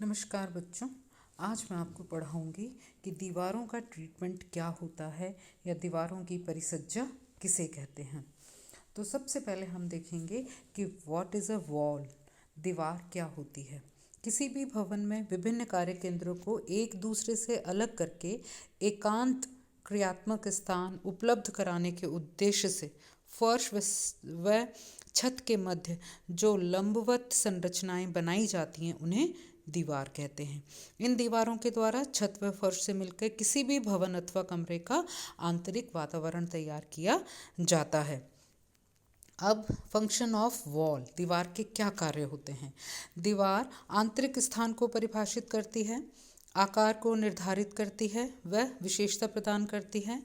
नमस्कार बच्चों। आज मैं आपको पढ़ाऊंगी कि दीवारों का ट्रीटमेंट क्या होता है या दीवारों की परिसज्जा किसे कहते हैं। तो सबसे पहले हम देखेंगे कि व्हाट इज़ अ वॉल। दीवार क्या होती है। किसी भी भवन में विभिन्न कार्य केंद्रों को एक दूसरे से अलग करके एकांत क्रियात्मक स्थान उपलब्ध कराने के उद्देश्य से फर्श व छत के मध्य जो लंबवत संरचनाएं बनाई जाती हैं उन्हें दीवार कहते हैं। इन दीवारों के द्वारा छत व फर्श से मिलकर किसी भी भवन अथवा कमरे का आंतरिक वातावरण तैयार किया जाता है। अब फंक्शन ऑफ वॉल, दीवार के क्या कार्य होते हैं। दीवार आंतरिक स्थान को परिभाषित करती है, आकार को निर्धारित करती है व विशेषता प्रदान करती है,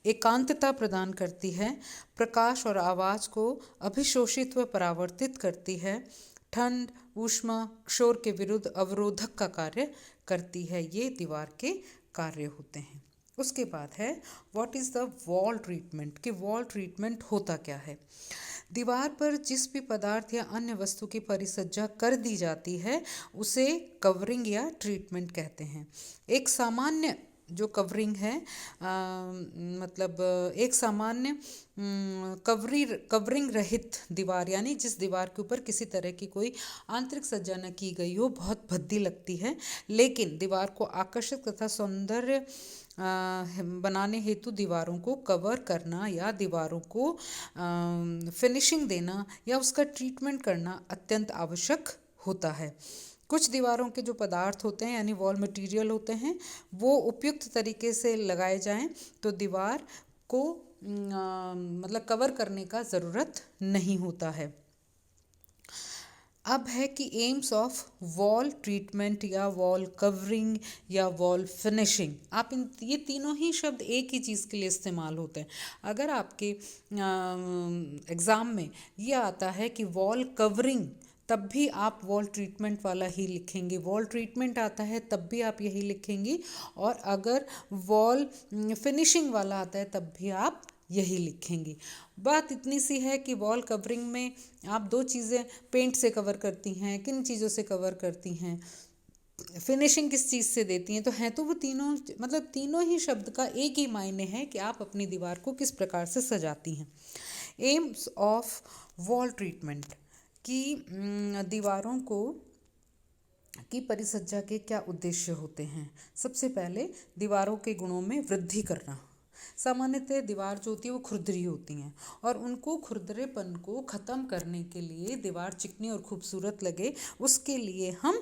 एकांतता प्रदान करती है, प्रकाश और आवाज़ को अभिशोषित व परावर्तित करती है, ठंड ऊष्मा शोर के विरुद्ध अवरोधक का कार्य करती है। ये दीवार के कार्य होते हैं। उसके बाद है what is the wall treatment, कि वॉल ट्रीटमेंट होता क्या है। दीवार पर जिस भी पदार्थ या अन्य वस्तु की परिसज्जा कर दी जाती है उसे कवरिंग या ट्रीटमेंट कहते हैं। एक सामान्य जो कवरिंग है मतलब एक सामान्य कवरिंग रहित दीवार, यानी जिस दीवार के ऊपर किसी तरह की कोई आंतरिक सज्जा न की गई हो, बहुत भद्दी लगती है, लेकिन दीवार को आकर्षक तथा सौंदर्य बनाने हेतु दीवारों को कवर करना या दीवारों को फिनिशिंग देना या उसका ट्रीटमेंट करना अत्यंत आवश्यक होता है। कुछ दीवारों के जो पदार्थ होते हैं यानी वॉल मटेरियल होते हैं वो उपयुक्त तरीके से लगाए जाएं तो दीवार को मतलब कवर करने का ज़रूरत नहीं होता है। अब है कि एम्स ऑफ वॉल ट्रीटमेंट या वॉल कवरिंग या वॉल फिनिशिंग। आप ये तीनों ही शब्द एक ही चीज़ के लिए इस्तेमाल होते हैं। अगर आपके एग्ज़ाम में ये आता है कि वॉल कवरिंग, तब भी आप वॉल ट्रीटमेंट वाला ही लिखेंगे। वॉल ट्रीटमेंट आता है तब भी आप यही लिखेंगे, और अगर वॉल फिनिशिंग वाला आता है तब भी आप यही लिखेंगे। बात इतनी सी है कि वॉल कवरिंग में आप दो चीज़ें पेंट से कवर करती हैं, किन चीज़ों से कवर करती हैं, फिनिशिंग किस चीज़ से देती हैं, तो हैं तो वो तीनों, मतलब तीनों ही शब्द का एक ही मायने है कि आप अपनी दीवार को किस प्रकार से सजाती हैं। एम्स ऑफ वॉल ट्रीटमेंट की दीवारों को की परिसज्जा के क्या उद्देश्य होते हैं। सबसे पहले दीवारों के गुणों में वृद्धि करना। सामान्यतः दीवार जो होती है वो खुरदरी होती हैं और उनको खुरदरेपन को ख़त्म करने के लिए, दीवार चिकनी और खूबसूरत लगे उसके लिए हम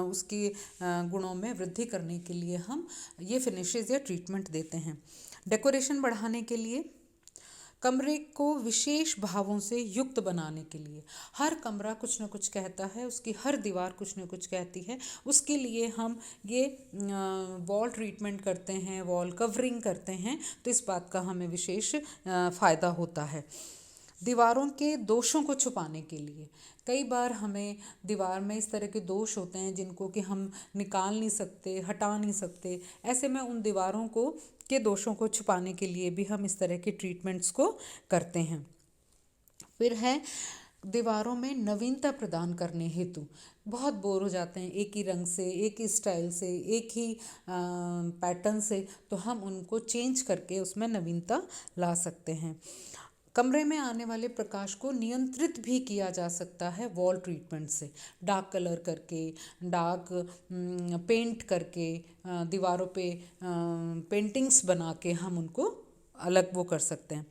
उसके गुणों में वृद्धि करने के लिए हम ये फिनिशेस या ट्रीटमेंट देते हैं। डेकोरेशन बढ़ाने के लिए, कमरे को विशेष भावों से युक्त बनाने के लिए, हर कमरा कुछ न कुछ कहता है, उसकी हर दीवार कुछ न कुछ कहती है, उसके लिए हम ये वॉल ट्रीटमेंट करते हैं, वॉल कवरिंग करते हैं, तो इस बात का हमें विशेष फ़ायदा होता है। दीवारों के दोषों को छुपाने के लिए, कई बार हमें दीवार में इस तरह के दोष होते हैं जिनको कि हम निकाल नहीं सकते, हटा नहीं सकते, ऐसे में उन दीवारों को के दोषों को छुपाने के लिए भी हम इस तरह के ट्रीटमेंट्स को करते हैं। फिर है दीवारों में नवीनता प्रदान करने हेतु, बहुत बोर हो जाते हैं एक ही रंग से, एक ही स्टाइल से, एक ही पैटर्न से, तो हम उनको चेंज करके उसमें नवीनता ला सकते हैं। कमरे में आने वाले प्रकाश को नियंत्रित भी किया जा सकता है वॉल ट्रीटमेंट से, डार्क कलर करके, डार्क पेंट करके, दीवारों पे पेंटिंग्स बना के हम उनको अलग वो कर सकते हैं।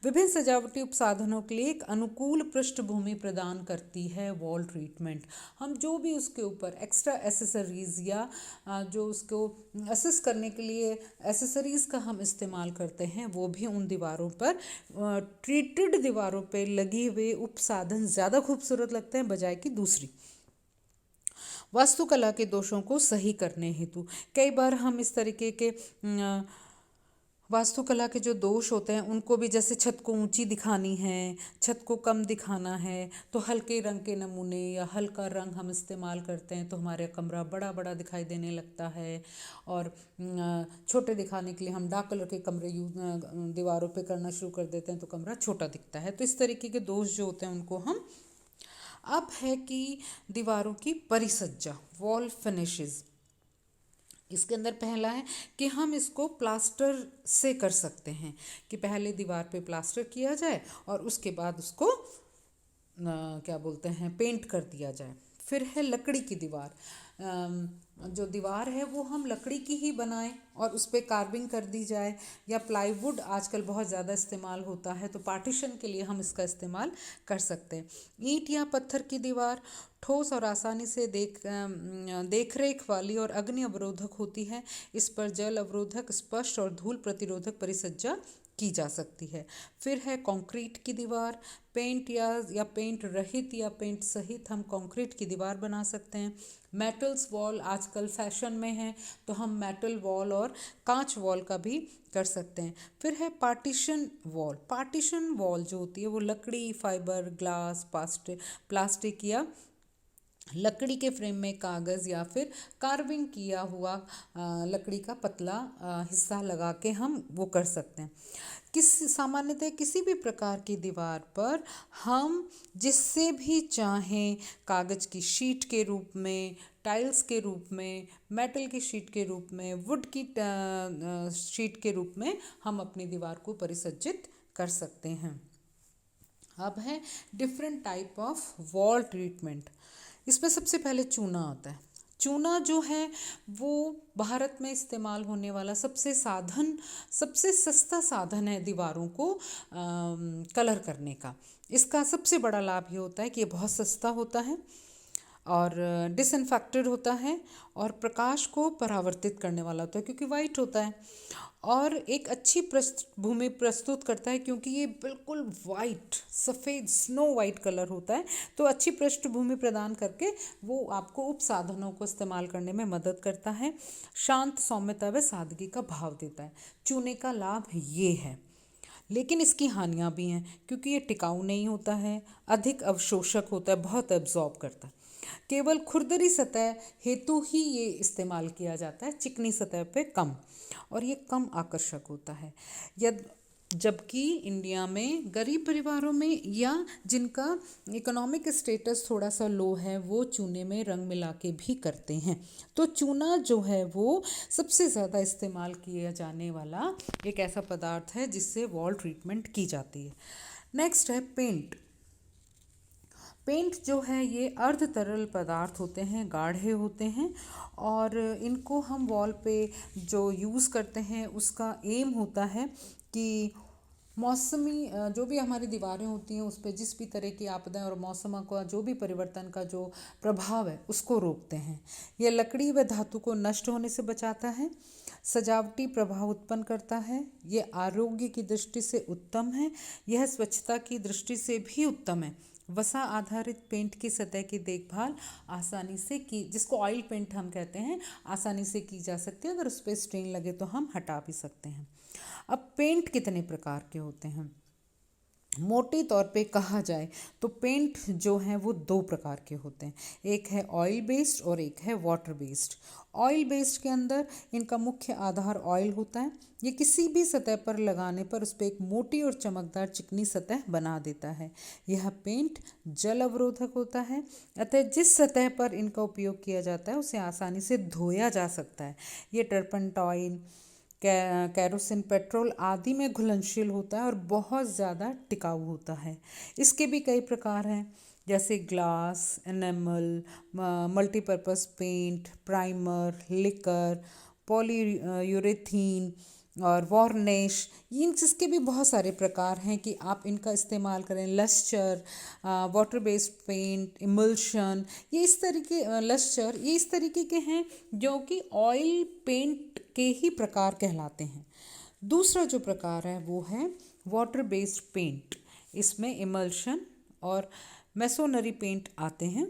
विभिन्न सजावटी उपसाधनों के लिए एक अनुकूल पृष्ठभूमि प्रदान करती है वॉल ट्रीटमेंट। हम जो भी उसके ऊपर एक्स्ट्रा एसेसरीज़ या जो उसको असिस्ट करने के लिए एसेसरीज़ का हम इस्तेमाल करते हैं वो भी उन दीवारों पर, ट्रीटेड दीवारों पर लगे हुए उपसाधन ज़्यादा खूबसूरत लगते हैं बजाय कि दूसरी। वास्तुकला के दोषों को सही करने हेतु, कई बार हम इस तरीके के वास्तुकला के जो दोष होते हैं उनको भी, जैसे छत को ऊंची दिखानी है, छत को कम दिखाना है, तो हल्के रंग के नमूने या हल्का रंग हम इस्तेमाल करते हैं तो हमारे कमरा बड़ा बड़ा दिखाई देने लगता है। और छोटे दिखाने के लिए हम डार्क कलर के कमरे दीवारों पे करना शुरू कर देते हैं तो कमरा छोटा दिखता है। तो इस तरीके के दोष जो होते हैं उनको हम अब है कि दीवारों की परिसज्जा, वॉल फिनिशेस। इसके अंदर पहला है कि हम इसको प्लास्टर से कर सकते हैं, कि पहले दीवार पे प्लास्टर किया जाए और उसके बाद उसको क्या बोलते हैं, पेंट कर दिया जाए। फिर है लकड़ी की दीवार। जो दीवार है वो हम लकड़ी की ही बनाएं और उस पर कार्विंग कर दी जाए, या प्लाईवुड आजकल बहुत ज़्यादा इस्तेमाल होता है तो पार्टीशन के लिए हम इसका इस्तेमाल कर सकते हैं। ईंट या पत्थर की दीवार ठोस और आसानी से देख रेख वाली और अग्नि अवरोधक होती है। इस पर जल अवरोधक, स्पष्ट और धूल प्रतिरोधक परिसज्जा की जा सकती है। फिर है कंक्रीट की दीवार। पेंट या पेंट रहित या पेंट सहित हम कंक्रीट की दीवार बना सकते हैं। मेटल्स वॉल आजकल फैशन में है तो हम मेटल वॉल और कांच वॉल का भी कर सकते हैं। फिर है पार्टीशन वॉल। पार्टीशन वॉल जो होती है वो लकड़ी, फाइबर, ग्लास, प्लास्टिक या लकड़ी के फ्रेम में कागज़ या फिर कार्विंग किया हुआ लकड़ी का पतला हिस्सा लगा के हम वो कर सकते हैं। सामान्यतः किसी भी प्रकार की दीवार पर हम जिससे भी चाहें, कागज़ की शीट के रूप में, टाइल्स के रूप में, मेटल की शीट के रूप में, वुड की शीट के रूप में हम अपनी दीवार को परिसज्जित कर सकते हैं। अब है different type of wall treatment. इसमें सबसे पहले चूना आता है। चूना जो है वो भारत में इस्तेमाल होने वाला सबसे सस्ता साधन है दीवारों को कलर करने का। इसका सबसे बड़ा लाभ ये होता है कि ये बहुत सस्ता होता है और डिसइंफेक्टेड होता है और प्रकाश को परावर्तित करने वाला होता है क्योंकि वाइट होता है, और एक अच्छी पृष्ठभूमि प्रस्तुत करता है क्योंकि ये बिल्कुल वाइट, सफ़ेद, स्नो वाइट कलर होता है। तो अच्छी पृष्ठभूमि प्रदान करके वो आपको उपसाधनों को इस्तेमाल करने में मदद करता है। शांत, सौम्यता व सादगी का भाव देता है। चूने का लाभ ये है, लेकिन इसकी हानियाँ भी हैं क्योंकि ये टिकाऊ नहीं होता है, अधिक अवशोषक होता है, बहुत एब्जॉर्ब करता है। केवल खुरदरी सतह हेतु ही ये इस्तेमाल किया जाता है, चिकनी सतह पे कम, और ये कम आकर्षक होता है। यद जबकि इंडिया में गरीब परिवारों में या जिनका इकोनॉमिक स्टेटस थोड़ा सा लो है वो चूने में रंग मिला के भी करते हैं। तो चूना जो है वो सबसे ज़्यादा इस्तेमाल किया जाने वाला एक ऐसा पदार्थ है जिससे वॉल ट्रीटमेंट की जाती है। नेक्स्ट है पेंट। पेंट जो है ये अर्ध तरल पदार्थ होते हैं, गाढ़े होते हैं, और इनको हम वॉल पे जो यूज़ करते हैं उसका एम होता है कि मौसमी जो भी हमारी दीवारें होती हैं उस पर जिस भी तरह की आपदाएं और मौसम का जो भी परिवर्तन का जो प्रभाव है उसको रोकते हैं। यह लकड़ी व धातु को नष्ट होने से बचाता है, सजावटी प्रभाव उत्पन्न करता है, ये आरोग्य की दृष्टि से उत्तम है, यह स्वच्छता की दृष्टि से भी उत्तम है। वसा आधारित पेंट की सतह की देखभाल आसानी से की, जिसको ऑयल पेंट हम कहते हैं, आसानी से की जा सकती है। अगर उस पर स्ट्रेन लगे तो हम हटा भी सकते हैं। अब पेंट कितने प्रकार के होते हैं? मोटे तौर पे कहा जाए तो पेंट जो हैं वो दो प्रकार के होते हैं, एक है ऑयल बेस्ड और एक है वाटर बेस्ड। ऑयल बेस्ड के अंदर इनका मुख्य आधार ऑयल होता है। ये किसी भी सतह पर लगाने पर उस पर एक मोटी और चमकदार चिकनी सतह बना देता है। यह पेंट जल अवरोधक होता है, अतः जिस सतह पर इनका उपयोग किया जाता है उसे आसानी से धोया जा सकता है। ये टर्पंटाइन, कैरोसिन, पेट्रोल आदि में घुलनशील होता है और बहुत ज़्यादा टिकाऊ होता है। इसके भी कई प्रकार हैं जैसे glass, enamel, multipurpose paint, primer, lacquer, polyurethane और वार्निश। इसके भी बहुत सारे प्रकार हैं कि आप इनका इस्तेमाल करें। Lustre, water based paint, emulsion, ये इस तरीके लस्चर ये इस तरीके के हैं जो कि ऑयल पेंट के ही प्रकार कहलाते हैं। दूसरा जो प्रकार है वो है वाटर बेस्ड पेंट। इसमें इमल्शन और मेसोनरी पेंट आते हैं।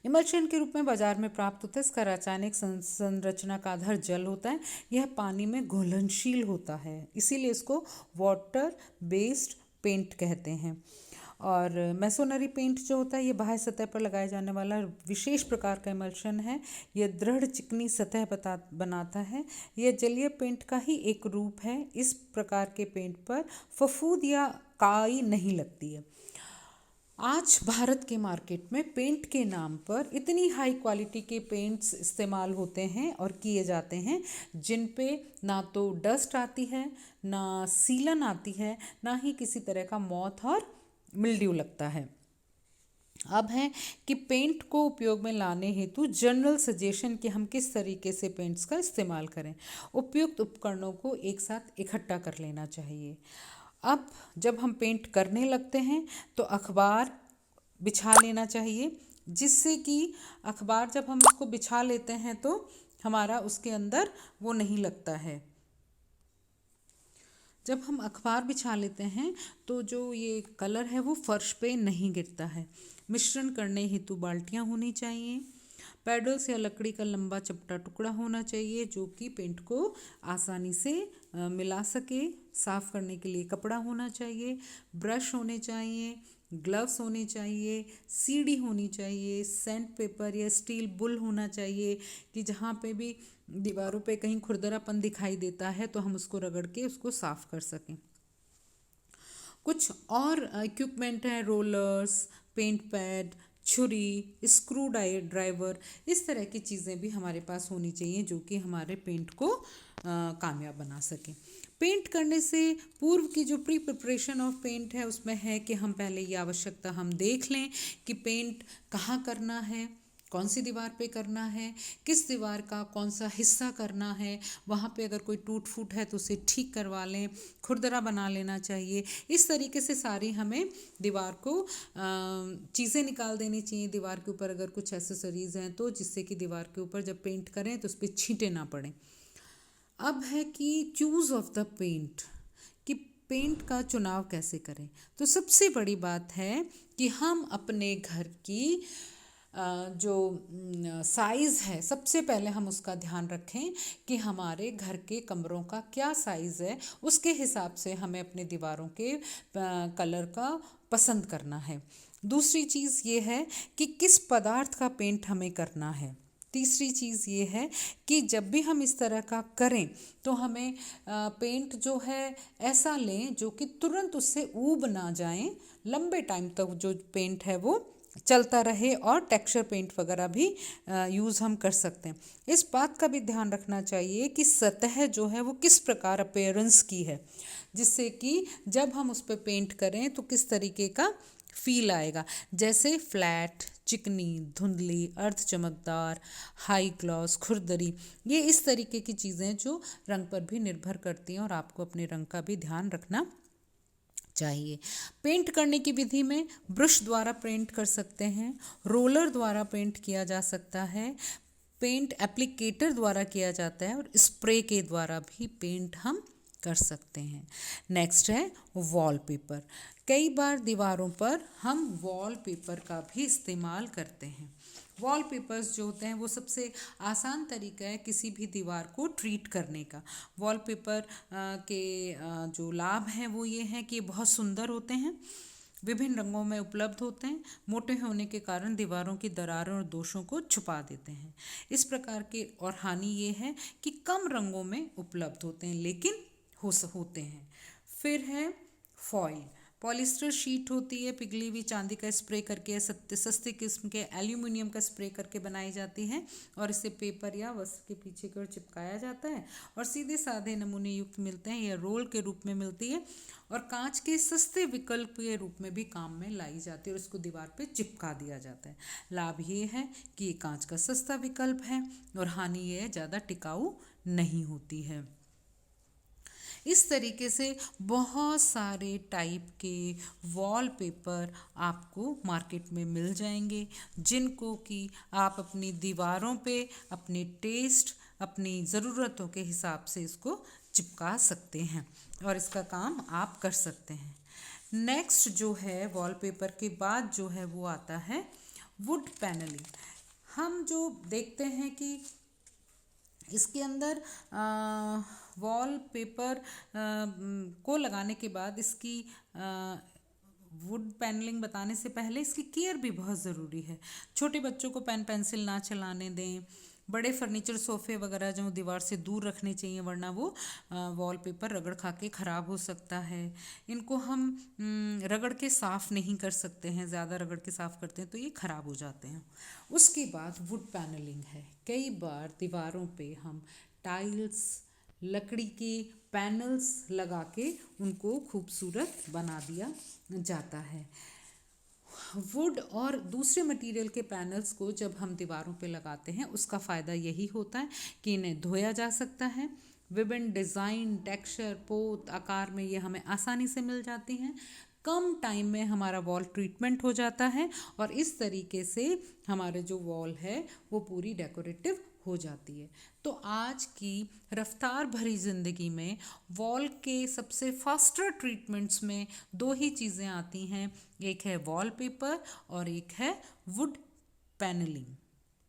इमल्शन के रूप में बाजार में प्राप्त होता है। इसका रासायनिक संरचना का आधार जल होता है। यह पानी में घुलनशील होता है, इसीलिए इसको वाटर बेस्ड पेंट कहते हैं। और मेसोनरी पेंट जो होता है ये बाह्य सतह पर लगाया जाने वाला विशेष प्रकार का इमल्शन है। यह दृढ़ चिकनी सतह बनाता है। यह जलीय पेंट का ही एक रूप है। इस प्रकार के पेंट पर फफूंद या काई नहीं लगती है। आज भारत के मार्केट में पेंट के नाम पर इतनी हाई क्वालिटी के पेंट्स इस्तेमाल होते हैं और किए जाते हैं जिन पे ना तो डस्ट आती है, ना सीलन आती है, ना ही किसी तरह का मॉथ और मिल्ड्यू लगता है। अब है कि पेंट को उपयोग में लाने हेतु जनरल सजेशन कि हम किस तरीके से पेंट्स का इस्तेमाल करें। उपयुक्त उपकरणों को एक साथ इकट्ठा कर लेना चाहिए। अब जब हम पेंट करने लगते हैं तो अखबार बिछा लेना चाहिए, जिससे कि अखबार जब हम उसको बिछा लेते हैं तो हमारा उसके अंदर वो नहीं लगता है। जब हम अखबार बिछा लेते हैं तो जो ये कलर है वो फर्श पे नहीं गिरता है। मिश्रण करने हेतु बाल्टियाँ होनी चाहिए। पैडल्स या लकड़ी का लंबा चपटा टुकड़ा होना चाहिए जो कि पेंट को आसानी से मिला सके। साफ़ करने के लिए कपड़ा होना चाहिए, ब्रश होने चाहिए, ग्लव्स होने चाहिए, सीढ़ी होनी चाहिए, सैंड पेपर या स्टील बुल होना चाहिए कि जहाँ पे भी दीवारों पे कहीं खुरदरापन दिखाई देता है तो हम उसको रगड़ के उसको साफ़ कर सकें। कुछ और इक्विपमेंट हैं, रोलर्स, पेंट पैड, छुरी, स्क्रू ड्राइवर, इस तरह की चीज़ें भी हमारे पास होनी चाहिए जो कि हमारे पेंट को कामयाब बना सकें। पेंट करने से पूर्व की जो प्री प्रिपरेशन ऑफ पेंट है उसमें है कि हम पहले ये आवश्यकता हम देख लें कि पेंट कहाँ करना है, कौन सी दीवार पे करना है, किस दीवार का कौन सा हिस्सा करना है, वहाँ पे अगर कोई टूट फूट है तो उसे ठीक करवा लें, खुरदरा बना लेना चाहिए। इस तरीके से सारी हमें दीवार को चीज़ें निकाल देनी चाहिए दीवार के ऊपर अगर कुछ एसेसरीज़ हैं तो, जिससे कि दीवार के ऊपर जब पेंट करें तो उस पर छींटे ना पड़ें। अब है कि चूज़ ऑफ द पेंट, कि पेंट का चुनाव कैसे करें। तो सबसे बड़ी बात है कि हम अपने घर की जो साइज़ है सबसे पहले हम उसका ध्यान रखें कि हमारे घर के कमरों का क्या साइज़ है, उसके हिसाब से हमें अपने दीवारों के कलर का पसंद करना है। दूसरी चीज़ ये है कि किस पदार्थ का पेंट हमें करना है। तीसरी चीज़ ये है कि जब भी हम इस तरह का करें तो हमें पेंट जो है ऐसा लें जो कि तुरंत उससे ऊब ना जाएं, लंबे टाइम तक जो पेंट है वो चलता रहे और टेक्सचर पेंट वगैरह भी यूज़ हम कर सकते हैं। इस बात का भी ध्यान रखना चाहिए कि सतह जो है वो किस प्रकार अपीयरेंस की है, जिससे कि जब हम उस पर पेंट करें तो किस तरीके का फील आएगा, जैसे फ्लैट, चिकनी, धुंधली, अर्ध चमकदार, हाई ग्लॉस, खुरदरी, ये इस तरीके की चीज़ें जो रंग पर भी निर्भर करती हैं और आपको अपने रंग का भी ध्यान रखना चाहिए। पेंट करने की विधि में ब्रश द्वारा पेंट कर सकते हैं, रोलर द्वारा पेंट किया जा सकता है, पेंट एप्लीकेटर द्वारा किया जाता है और स्प्रे के द्वारा भी पेंट हम कर सकते हैं। नेक्स्ट है वॉलपेपर। कई बार दीवारों पर हम वॉलपेपर का भी इस्तेमाल करते हैं। वॉलपेपर्स जो होते हैं वो सबसे आसान तरीका है किसी भी दीवार को ट्रीट करने का। वॉलपेपर के जो लाभ हैं वो ये हैं कि बहुत सुंदर होते हैं, विभिन्न रंगों में उपलब्ध होते हैं, मोटे होने के कारण दीवारों की दरारों और दोषों को छुपा देते हैं। इस प्रकार के और हानि ये है कि कम रंगों में उपलब्ध होते हैं लेकिन होते हैं। फिर है फॉइल। पॉलिस्टर शीट होती है, पिघली हुई चांदी का स्प्रे करके सस्ते किस्म के एल्यूमिनियम का स्प्रे करके बनाई जाती है और इसे पेपर या वस्त्र के पीछे की ओर चिपकाया जाता है और सीधे साधे नमूने युक्त मिलते हैं या रोल के रूप में मिलती है और कांच के सस्ते विकल्प के रूप में भी काम में लाई जाती है और इसको दीवार पे चिपका दिया जाता है। लाभ ये है कि ये कांच का सस्ता विकल्प है और हानि ये है ज़्यादा टिकाऊ नहीं होती है। इस तरीके से बहुत सारे टाइप के वॉलपेपर आपको मार्केट में मिल जाएंगे जिनको कि आप अपनी दीवारों पे अपने टेस्ट, अपनी ज़रूरतों के हिसाब से इसको चिपका सकते हैं और इसका काम आप कर सकते हैं। नेक्स्ट जो है वॉलपेपर के बाद जो है वो आता है वुड पैनलिंग। हम जो देखते हैं कि इसके अंदर वॉल पेपर को लगाने के बाद इसकी वुड पैनलिंग बताने से पहले इसकी केयर भी बहुत ज़रूरी है। छोटे बच्चों को पेन पेंसिल ना चलाने दें, बड़े फर्नीचर सोफ़े वगैरह जो दीवार से दूर रखने चाहिए, वरना वो वॉलपेपर रगड़ खा के ख़राब हो सकता है। इनको हम रगड़ के साफ़ नहीं कर सकते हैं, ज़्यादा रगड़ के साफ़ करते हैं तो ये ख़राब हो जाते हैं। उसके बाद वुड पैनलिंग है। कई बार दीवारों पे हम टाइल्स, लकड़ी के पैनल्स लगा के उनको खूबसूरत बना दिया जाता है। वुड और दूसरे मटेरियल के पैनल्स को जब हम दीवारों पे लगाते हैं, उसका फ़ायदा यही होता है कि इन्हें धोया जा सकता है। विभिन्न डिज़ाइन, टेक्सचर, पोत, आकार में ये हमें आसानी से मिल जाती हैं। कम टाइम में हमारा वॉल ट्रीटमेंट हो जाता है और इस तरीके से हमारे जो वॉल है वो पूरी डेकोरेटिव हो जाती है। तो आज की रफ्तार भरी ज़िंदगी में वॉल के सबसे फास्टर ट्रीटमेंट्स में दो ही चीज़ें आती हैं, एक है वॉलपेपर और एक है वुड पैनलिंग।